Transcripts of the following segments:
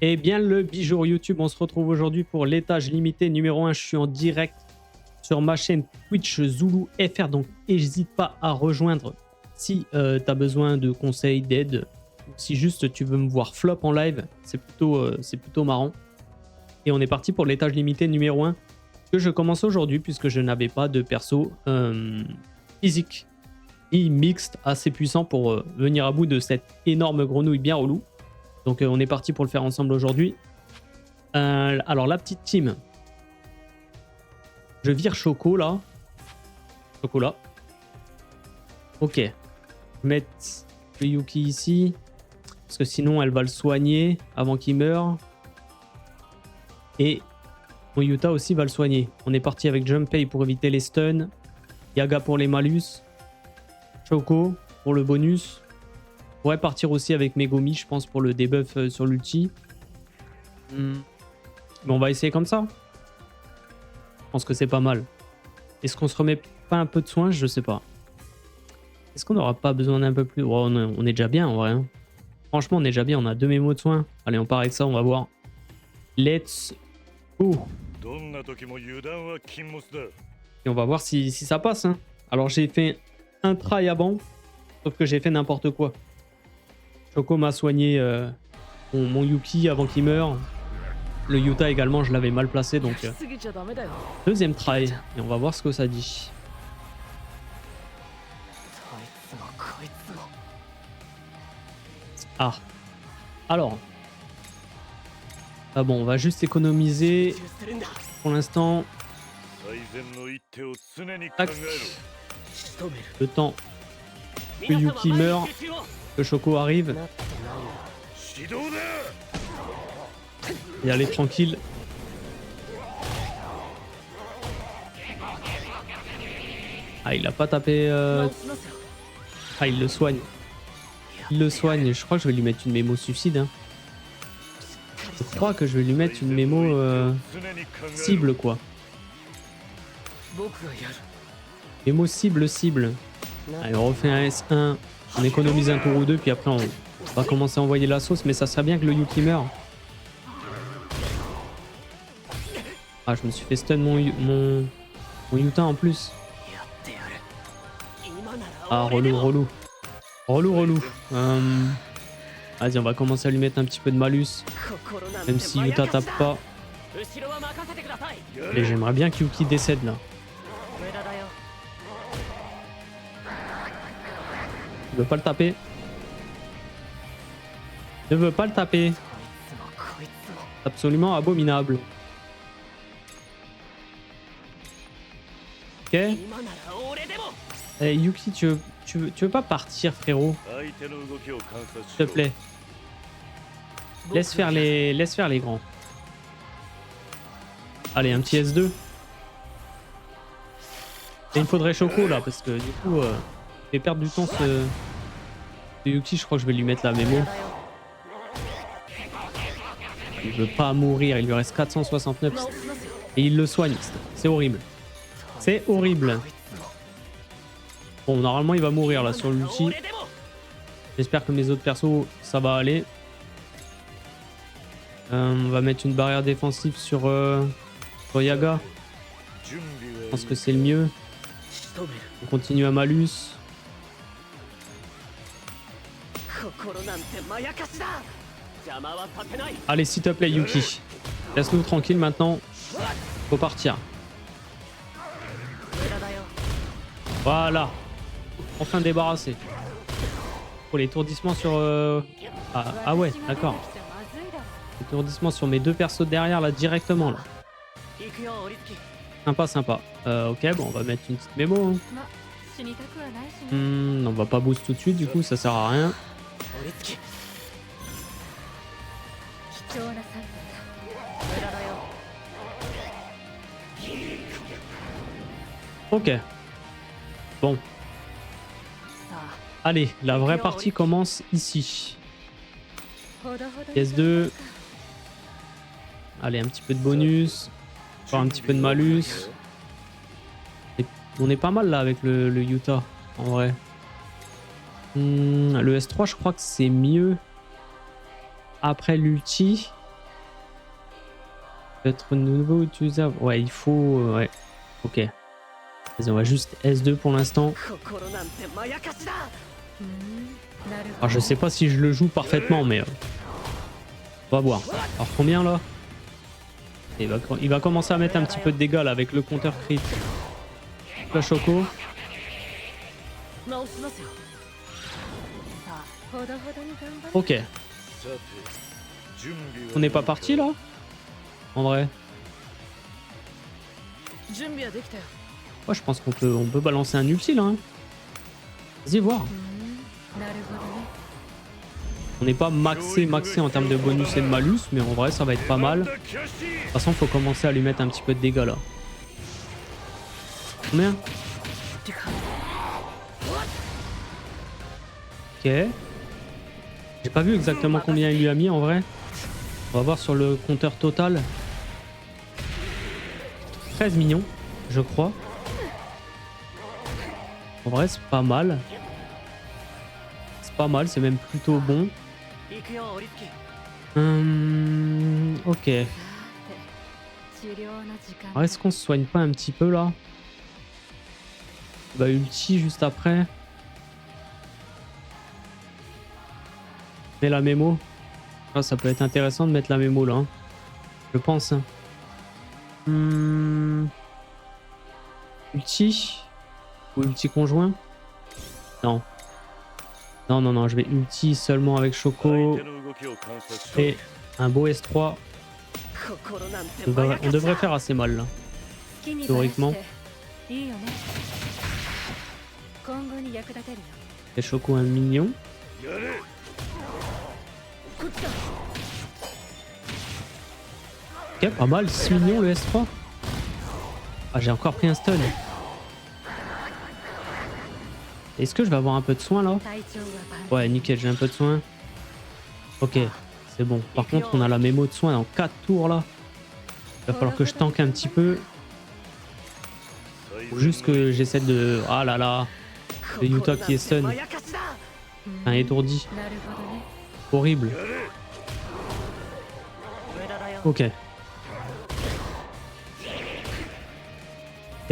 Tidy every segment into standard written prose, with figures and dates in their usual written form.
Eh bien le bijour YouTube, on se retrouve aujourd'hui pour l'étage limité numéro 1. Je suis en direct sur ma chaîne Twitch Zulu FR, donc n'hésite pas à rejoindre si tu as besoin de conseils, d'aide, ou si juste tu veux me voir flop en live, c'est plutôt marrant. Et on est parti pour l'étage limité numéro 1 que je commence aujourd'hui puisque je n'avais pas de perso physique et mixte assez puissant pour venir à bout de cette énorme grenouille bien relou. Donc on est parti pour le faire ensemble aujourd'hui. Alors la petite team. Je vire Choco là. Choco là. Ok. Je vais mettre le Yuki ici. Parce que sinon elle va le soigner avant qu'il meure. Et mon Yuta aussi va le soigner. On est parti avec Junpei pour éviter les stuns. Yaga pour les malus. Choco pour le bonus. On pourrait partir aussi avec Megumi, je pense, pour le debuff sur l'ulti. Mais on va essayer comme ça. Je pense que c'est pas mal. Est-ce qu'on se remet pas un peu de soin? Je sais pas. Est-ce qu'on n'aura pas besoin d'un peu plus? Oh, on est déjà bien en vrai. Hein. Franchement, on est déjà bien. On a 2 mémos de soin. Allez, on part avec ça, on va voir. Let's go. Et on va voir si ça passe. Hein. Alors, j'ai fait un try avant, sauf que j'ai fait n'importe quoi. Choco m'a soigné mon Yuki avant qu'il meure. Le Yuta également, je l'avais mal placé, donc deuxième try. Et on va voir ce que ça dit. Ah. Alors. Ah bon, on va juste économiser. Pour l'instant. Tac. Le temps que Yuki meurt. Que Choco arrive. Et allez tranquille. Ah, il a pas tapé. Ah, il le soigne. Il le soigne. Je crois que je vais lui mettre une mémo suicide. Hein. Je crois que je vais lui mettre une mémo cible, quoi. Mémo cible. Allez, on refait un S1. On économise un tour ou deux, puis après on va commencer à envoyer la sauce, mais ça serait bien que le Yuki meure. Ah, je me suis fait stun mon Yuta en plus. Ah, relou. Vas-y, on va commencer à lui mettre un petit peu de malus. Même si Yuta tape pas. Et j'aimerais bien que Yuki décède là. Il veut pas le taper. Ne veut pas le taper. Absolument abominable. Ok. Hey, Yuki, tu veux pas partir, frérot? S'il te plaît. Laisse faire les grands. Allez, un petit S2. Et il me faudrait Choco là, parce que du coup, je vais perdre du temps ce Yuki. Je crois que je vais lui mettre la mémo. Il veut pas mourir, il lui reste 469 et il le soigne. C'est horrible. C'est horrible. Bon, normalement, il va mourir là sur l'ulti. J'espère que mes autres persos, ça va aller. On va mettre une barrière défensive sur Yaga. Je pense que c'est le mieux. On continue à malus. Allez, s'il te plaît, Yuki. Laisse-nous tranquille maintenant. Faut partir. Voilà. Enfin débarrassé. Pour l'étourdissement sur... Ah ouais, d'accord. L'étourdissement sur mes 2 persos derrière là, directement là. Sympa. Ok, bon, on va mettre une petite mémo. Hein. On va pas boost tout de suite, du coup, ça sert à rien. Ok. Bon. Allez, la vraie partie commence ici. Pièce 2. Allez, un petit peu de bonus. Encore un petit peu de malus. Et on est pas mal là avec le Yuta, en vrai. Le S3, je crois que c'est mieux après l'ulti. Peut-être nouveau utilisable. Ouais, il faut... ouais. Ok. Vas-y, on va juste S2 pour l'instant. Alors, je sais pas si je le joue parfaitement, mais... on va voir. Alors, combien, là? Il va commencer à mettre un petit peu de dégâts, là, avec le compteur crit. La Choco. Ok. On n'est pas parti, là? En vrai. Ouais, je pense qu'on peut balancer un ulti là. Hein. Vas-y, voir. On n'est pas maxé en termes de bonus et de malus, mais en vrai, ça va être pas mal. De toute façon, faut commencer à lui mettre un petit peu de dégâts là. Combien? Ok. J'ai pas vu exactement combien il lui a mis en vrai. On va voir sur le compteur total. 13 millions, je crois. En vrai, c'est pas mal. C'est pas mal, c'est même plutôt bon. Ok. Alors, est-ce qu'on se soigne pas un petit peu là? Bah, ulti juste après. Mais la mémo. Ah, ça peut être intéressant de mettre la mémo là. Hein. Je pense. Ulti ou ulti conjoint? Non. Non, je vais ulti seulement avec Choco et un beau S3. On devrait faire assez mal là, théoriquement. Et Choco un mignon. Ok, pas mal, 6 millions le S3. Ah, j'ai encore pris un stun. Est-ce que je vais avoir un peu de soin là? Ouais, nickel, j'ai un peu de soin. Ok, c'est bon. Par contre, on a la mémo de soin dans 4 tours là. Il va falloir que je tank un petit peu. Faut juste que j'essaie de... Ah là là. Le Yuta qui est stun. Un étourdi. Horrible. Ok. Ok.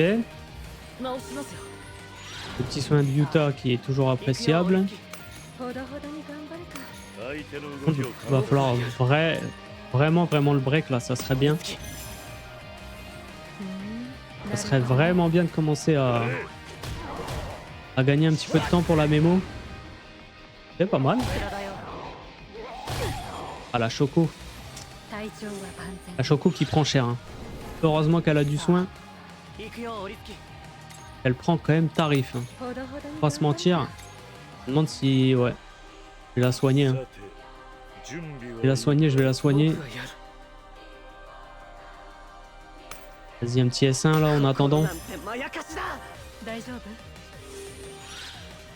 Le petit soin de Yuta qui est toujours appréciable. Il va falloir vraiment le break là, ça serait bien. Ça serait vraiment bien de commencer à gagner un petit peu de temps pour la mémo. C'est pas mal. Ah, la Choco. La Choco qui prend cher. Hein. Heureusement qu'elle a du soin. Elle prend quand même tarif. Hein. Faut pas se mentir. Je me demande si... Ouais. Je vais la soigner. Hein. Je vais la soigner. Vas-y, un petit S1 là en attendant.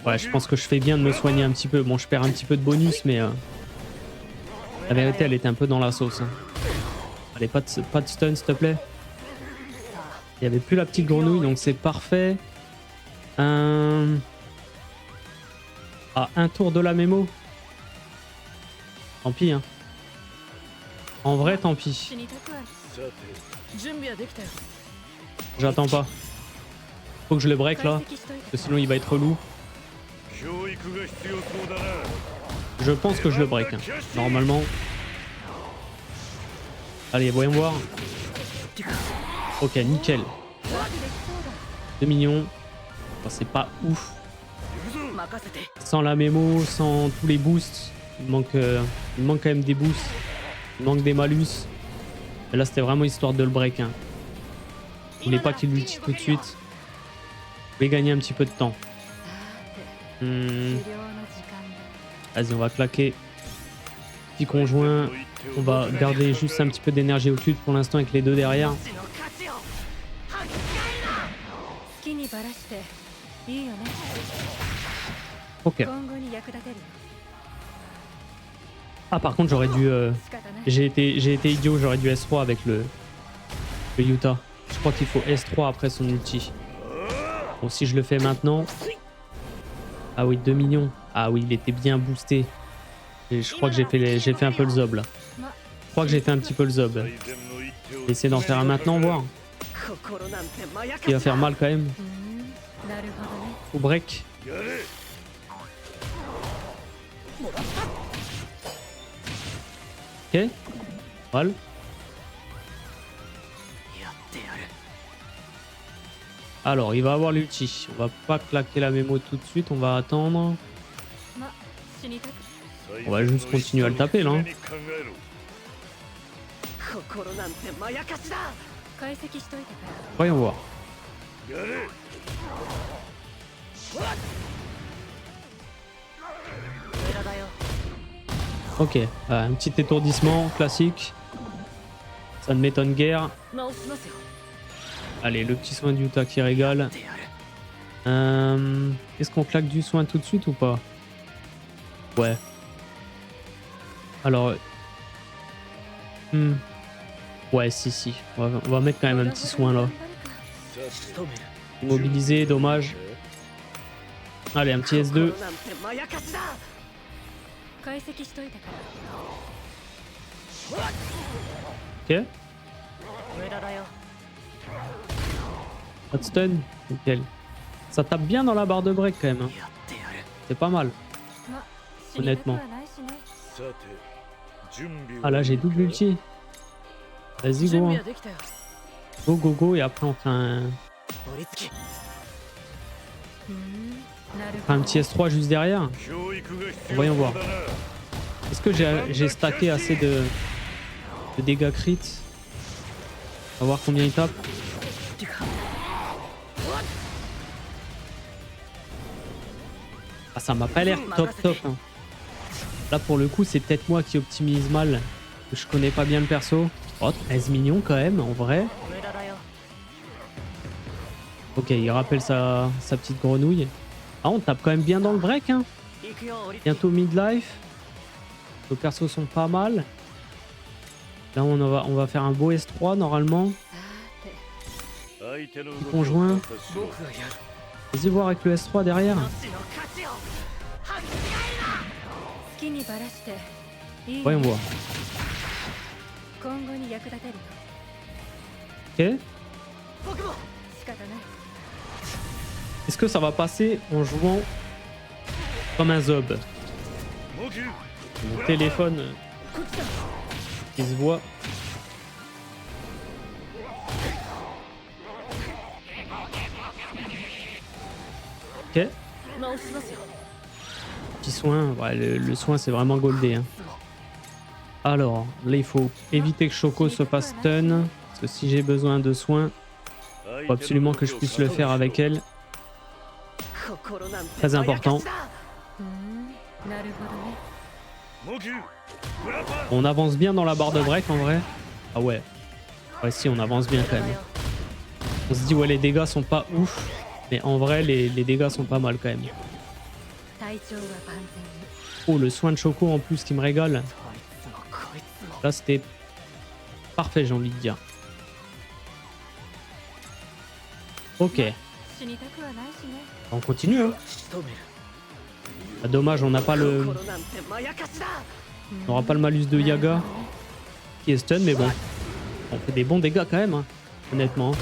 Ouais, je pense que je fais bien de me soigner un petit peu. Bon, je perds un petit peu de bonus, mais... La vérité, elle était un peu dans la sauce. Hein. Allez, pas de stun, s'il te plaît. Il n'y avait plus la petite grenouille, donc c'est parfait. Ah, un tour de la mémo. Tant pis, hein. En vrai, tant pis. J'attends pas. Faut que je le break là, parce que sinon il va être relou. Je pense que je le break, hein. Normalement. Allez, voyons voir. Ok, nickel. 2 millions. Enfin, c'est pas ouf. Sans la mémo, sans tous les boosts. Il manque quand même des boosts. Il manque des malus. Et là, c'était vraiment histoire de le break. Hein. Je voulais pas qu'il l'ulti tout de suite. Je vais gagner un petit peu de temps. Vas-y, on va claquer. Petit conjoint. On va garder juste un petit peu d'énergie au-dessus pour l'instant avec les deux derrière. Ok. Ah, par contre, j'aurais dû... J'ai été idiot, j'aurais dû S3 avec le Yuta. Je crois qu'il faut S3 après son ulti. Bon, si je le fais maintenant... Ah oui, 2 millions. Ah oui, il était bien boosté. Et je crois que j'ai fait un peu le zob là. Je crois que j'ai fait un petit peu le zob. Essayer d'en faire un maintenant, voir. Il va faire mal quand même. Au break. Ok. Mal. Alors, il va avoir l'ulti. On va pas claquer la mémo tout de suite. On va attendre. On va juste continuer à le taper là. Hein. Voyons voir. Ok, un petit étourdissement classique. Ça ne m'étonne guère. Allez, le petit soin de Yuta qui régale. Est-ce qu'on claque du soin tout de suite ou pas? Ouais. Alors... Ouais, si. On va mettre quand même un petit soin là. Immobilisé, dommage. Allez, un petit S2. Ok. Pas de stun. Nickel. Ça tape bien dans la barre de break quand même. Hein. C'est pas mal. Honnêtement. Ah là j'ai double ulti. Vas-y go. Hein. Go. Et après on fait un petit S3 juste derrière. Voyons voir. Est-ce que j'ai stacké assez de dégâts crit? On va voir combien il tape. Ah, ça m'a pas l'air top. Hein. Là pour le coup c'est peut-être moi qui optimise mal. Je connais pas bien le perso. Oh 13 millions quand même en vrai. Ok, il rappelle sa petite grenouille. Ah, on tape quand même bien dans le break. Hein. Bientôt midlife. Nos persos sont pas mal. Là on va faire un beau S3 normalement. Conjoint. Vas-y voir avec le S3 derrière. Voyons voir. Ok. Est-ce que ça va passer en jouant comme un zob? Mon téléphone qui se voit. Ok. Petit soin, ouais, le soin c'est vraiment goldé. Hein. Alors, là il faut éviter que Shoko se fasse stun. Parce que si j'ai besoin de soins, il faut absolument que je puisse le faire avec elle. Très important. On avance bien dans la barre de break en vrai. Ah ouais. Ouais si on avance bien quand même. On se dit ouais les dégâts sont pas ouf. Mais en vrai les dégâts sont pas mal quand même. Oh le soin de Shoko en plus qui me régale. Là c'était parfait j'ai envie de dire. Ok. On continue hein. Ah, dommage on n'a pas le... On n'aura pas le malus de Yaga qui est stun mais bon. On fait des bons dégâts quand même hein. Honnêtement.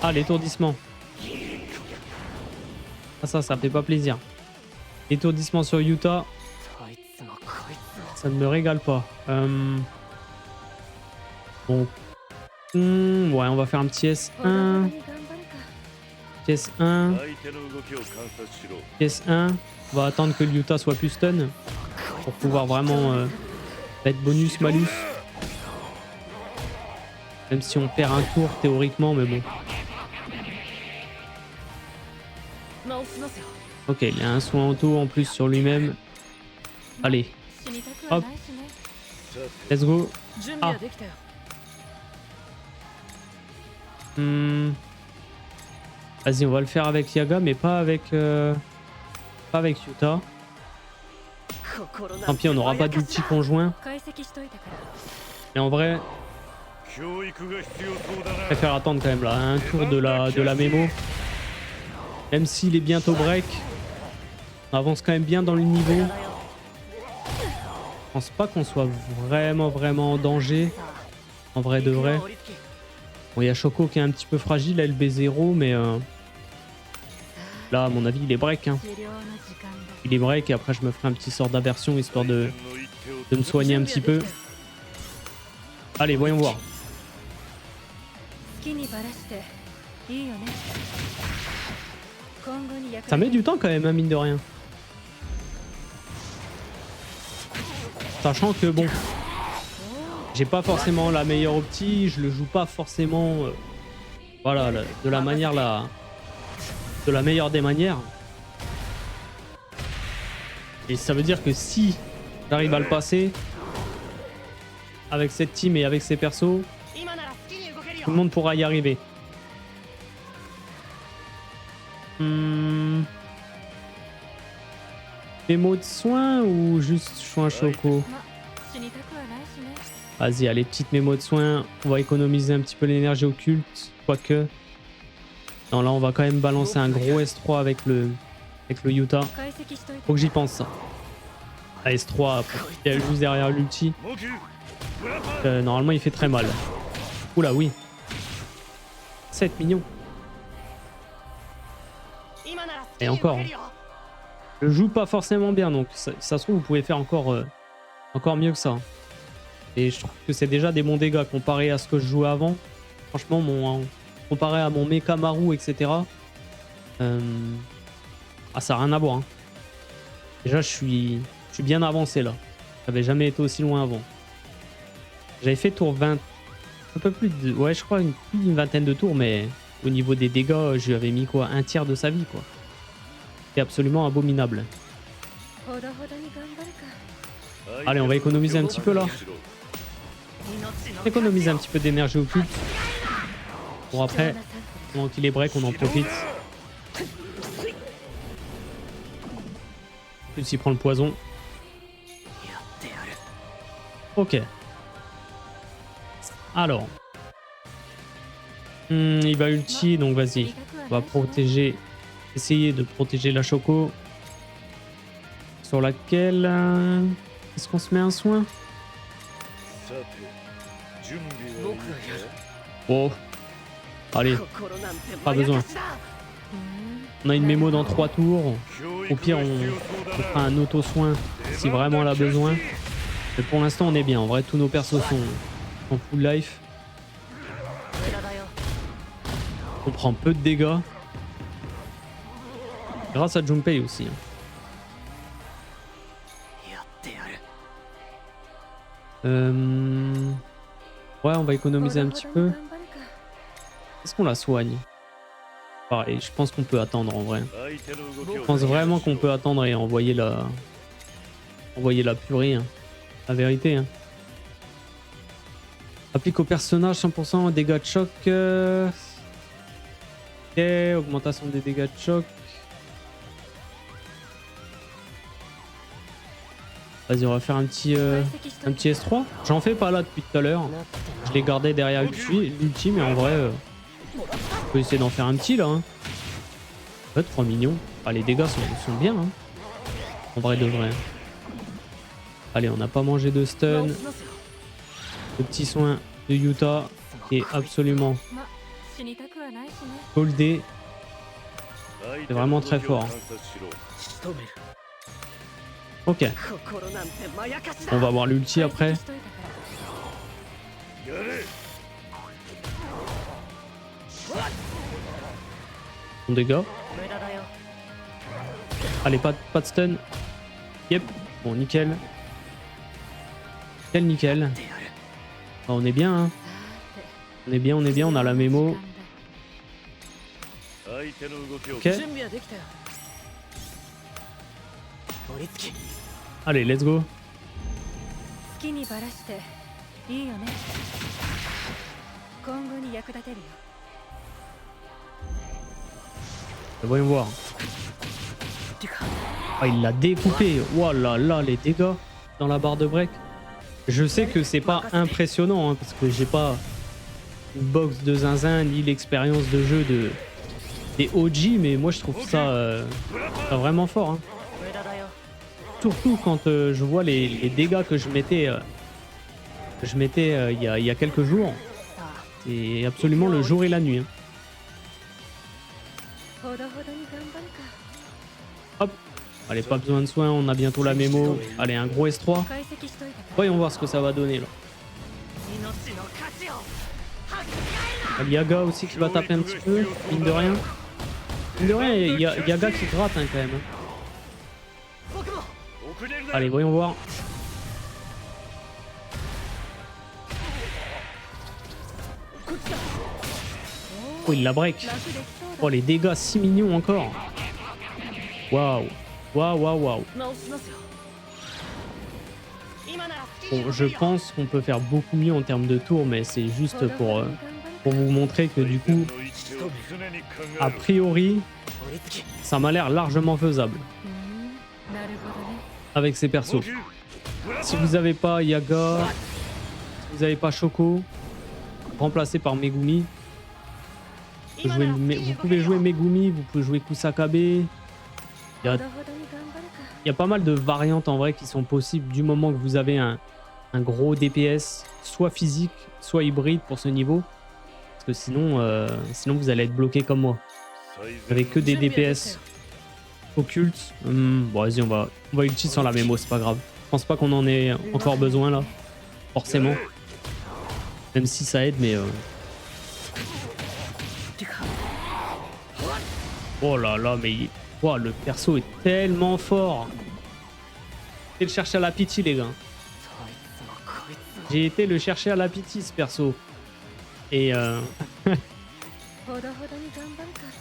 Ah l'étourdissement. Ah ça fait pas plaisir. Étourdissement sur Yuta. Ça ne me régale pas. Bon. Ouais, on va faire un petit S1. Petit S1. Petit S1. On va attendre que le Yuta soit plus stun. Pour pouvoir vraiment mettre bonus, malus. Même si on perd un tour théoriquement, mais bon. Ok, il y a un soin auto en plus sur lui-même. Allez. Hop. Let's go. Ah. Vas-y, on va le faire avec Yaga, mais pas avec Yuta. Tant pis, on n'aura pas d'ulti conjoint. Mais en vrai, je préfère attendre quand même là, un tour de la mémo. Même s'il est bientôt break, on avance quand même bien dans le niveau. Je pense pas qu'on soit vraiment en danger. En vrai de vrai. Bon, il y a Choco qui est un petit peu fragile, LB0, mais là, à mon avis, il est break. Hein. Il est break et après, je me ferai un petit sort d'aversion histoire de me soigner un petit peu. Allez, voyons voir. Ça met du temps quand même, hein, mine de rien. Sachant que bon, j'ai pas forcément la meilleure opti, je le joue pas forcément voilà, de la manière de la meilleure des manières. Et ça veut dire que si j'arrive à le passer avec cette team et avec ces persos, tout le monde pourra y arriver. Mémo de soins ou juste soin Choco? Vas-y, allez, petite mémo de soins. On va économiser un petit peu l'énergie occulte. Quoique. Non, là, on va quand même balancer un gros S3 avec le Utah. Faut que j'y pense, ça. À S3, il est juste derrière l'ulti. Normalement, il fait très mal. Oula, oui. 7 millions. Et encore. Hein. Je joue pas forcément bien, donc ça se trouve, vous pouvez faire encore mieux que ça. Et je trouve que c'est déjà des bons dégâts comparé à ce que je jouais avant. Franchement, comparé à mon Mekamaru, etc. Ça n'a rien à voir. Hein. Déjà, je suis bien avancé là. J'avais jamais été aussi loin avant. J'avais fait tour 20. Un peu plus de. Ouais, je crois plus d'une vingtaine de tours, mais au niveau des dégâts, je lui avais mis quoi, un tiers de sa vie, quoi. C'est absolument abominable. Allez, on va économiser un petit peu là. Économiser un petit peu d'énergie occulte. Pour après, pendant qu'il est break, on en profite. En plus, il prend le poison. Ok. Alors. Il va ulti, donc vas-y. On va protéger. Essayer de protéger la Choco. Sur laquelle... Est-ce qu'on se met un soin? Oh. Allez. Pas besoin. On a une mémo dans 3 tours. Au pire, on fera un auto-soin si vraiment elle a besoin. Mais pour l'instant, on est bien. En vrai, tous nos persos sont en full life. On prend peu de dégâts. Grâce à Junpei aussi. Ouais, on va économiser un petit peu. Est-ce qu'on la soigne? Pareil, je pense qu'on peut attendre en vrai. Je pense vraiment qu'on peut attendre et envoyer la purée. Hein. La vérité. Hein. Applique au personnage 100% dégâts de choc. Ok, augmentation des dégâts de choc. Vas-y, on va faire un petit S3. J'en fais pas là depuis tout à l'heure. Je l'ai gardé derrière l'ulti, mais en vrai, on peut essayer d'en faire un petit là. Hein. En fait, 3 millions. Ah, les dégâts sont bien. Hein. En vrai de vrai. Allez, on n'a pas mangé de stun. Le petit soin de Utah qui est absolument goldé. C'est vraiment très fort. Ok. On va voir l'ulti après. Bon dégâts. Allez, pas de stun. Yep. Bon, nickel. Nickel. Ah, on est bien, hein. On est bien, on a la mémo. Ok. Allez, let's go. Voyons voir. Ah, il l'a découpé. Oh là là, les dégâts dans la barre de break. Je sais que c'est pas impressionnant hein, parce que j'ai pas une box de zinzin ni l'expérience de jeu des OG, mais moi je trouve ça vraiment fort. Hein. Surtout quand je vois les dégâts que je mettais je mettais il y a quelques jours. C'est absolument le jour et la nuit. Hein. Hop. Allez, pas besoin de soins, on a bientôt la mémo. Allez, un gros S3. Voyons voir ce que ça va donner là. Yaga aussi qui va taper un petit peu, mine de rien. Mine de rien, il y a Yaga qui gratte hein, quand même. Allez, voyons voir. Oh, il la break. Oh, les dégâts, 6 millions encore. Waouh. Waouh, waouh, waouh. Bon, je pense qu'on peut faire beaucoup mieux en termes de tours, mais c'est juste pour vous montrer que du coup, a priori, ça m'a l'air largement faisable. Avec ces persos. Si vous n'avez pas Yaga, si vous n'avez pas Shoko, remplacé par Megumi, vous pouvez jouer Megumi, vous pouvez jouer Kusakabe. Il y a pas mal de variantes en vrai qui sont possibles du moment que vous avez un gros DPS, soit physique, soit hybride pour ce niveau. Parce que sinon vous allez être bloqué comme moi. Avec que des DPS occultes. Bon vas-y, on va ulti sans la mémo, c'est pas grave. Je pense pas qu'on en ait encore besoin là. Forcément. Même si ça aide, mais... Oh là là, mais oh, le perso est tellement fort. J'ai été le chercher à la pitié, les gars. J'ai été le chercher à la pitié, ce perso. Et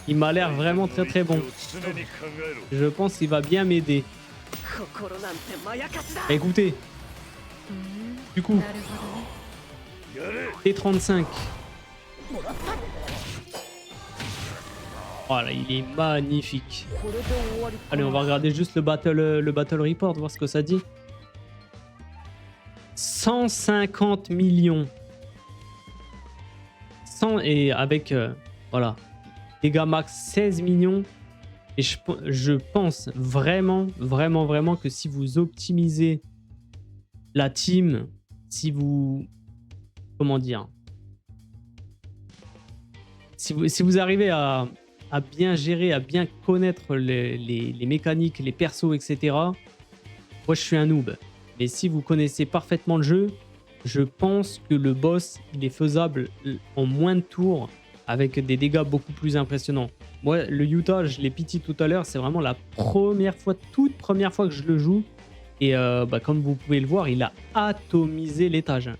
il m'a l'air vraiment très très bon. Je pense qu'il va bien m'aider. Écoutez. Du coup. T35. Voilà, il est magnifique. Allez, on va regarder juste le battle report, voir ce que ça dit. 150 millions. Et avec, voilà, dégâts max 16 millions. Et je pense vraiment que si vous optimisez la team, si vous... Comment dire, si vous arrivez à bien gérer, à bien connaître les mécaniques, les persos, etc. Moi, je suis un noob. Mais si vous connaissez parfaitement le jeu, je pense que le boss, il est faisable en moins de tours avec des dégâts beaucoup plus impressionnants. Moi, le Utah, je l'ai pitié tout à l'heure, c'est vraiment la toute première fois que je le joue. Et comme vous pouvez le voir, il a atomisé l'étage.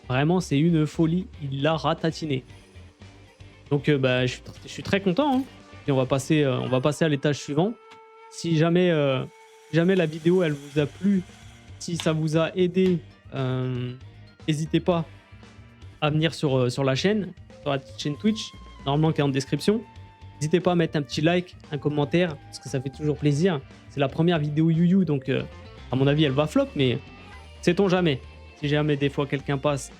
Vraiment, c'est une folie. Il l'a ratatiné. Donc, je suis très content. Hein. Et on va passer à l'étage suivant. Si jamais la vidéo, elle vous a plu, si ça vous a aidé, n'hésitez pas à venir sur la chaîne Twitch, normalement qui est en description. N'hésitez pas à mettre un petit like, un commentaire, parce que ça fait toujours plaisir. C'est la première vidéo Yu, donc à mon avis, elle va flop, mais sait-on jamais. Si jamais des fois quelqu'un passe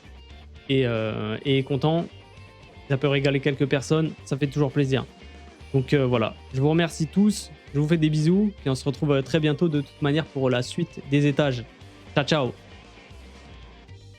et est content, ça peut régaler quelques personnes, ça fait toujours plaisir. Donc voilà, je vous remercie tous, je vous fais des bisous, et on se retrouve très bientôt de toute manière pour la suite des étages. Ciao, ciao!